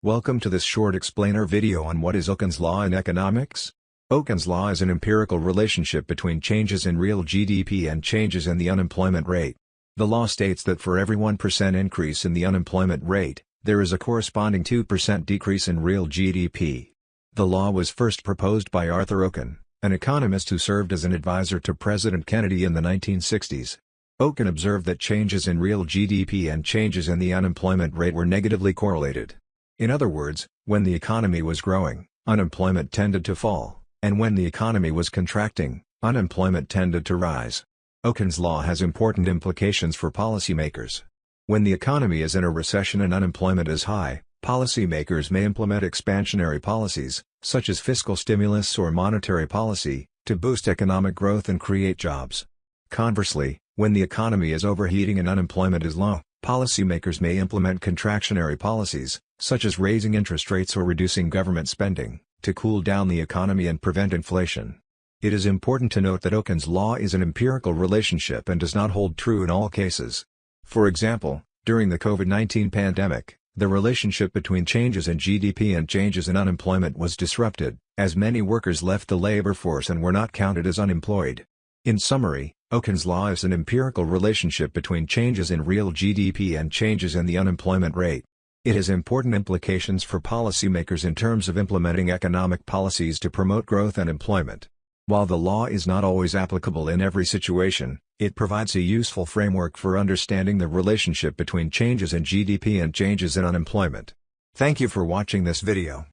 Welcome to this short explainer video on what is Okun's law in economics. Okun's law is an empirical relationship between changes in real GDP and changes in the unemployment rate. The law states that for every 1% increase in the unemployment rate, there is a corresponding 2% decrease in real GDP. The law was first proposed by Arthur Okun, an economist who served as an advisor to President Kennedy in the 1960s. Okun observed that changes in real GDP and changes in the unemployment rate were negatively correlated. In other words, when the economy was growing, unemployment tended to fall, and when the economy was contracting, unemployment tended to rise. Okun's law has important implications for policymakers. When the economy is in a recession and unemployment is high, policymakers may implement expansionary policies, such as fiscal stimulus or monetary policy, to boost economic growth and create jobs. Conversely, when the economy is overheating and unemployment is low, policymakers may implement contractionary policies, such as raising interest rates or reducing government spending, to cool down the economy and prevent inflation. It is important to note that Okun's law is an empirical relationship and does not hold true in all cases. For example, during the COVID-19 pandemic, the relationship between changes in GDP and changes in unemployment was disrupted, as many workers left the labor force and were not counted as unemployed. In summary, Okun's law is an empirical relationship between changes in real GDP and changes in the unemployment rate. It has important implications for policymakers in terms of implementing economic policies to promote growth and employment. While the law is not always applicable in every situation, it provides a useful framework for understanding the relationship between changes in GDP and changes in unemployment. Thank you for watching this video.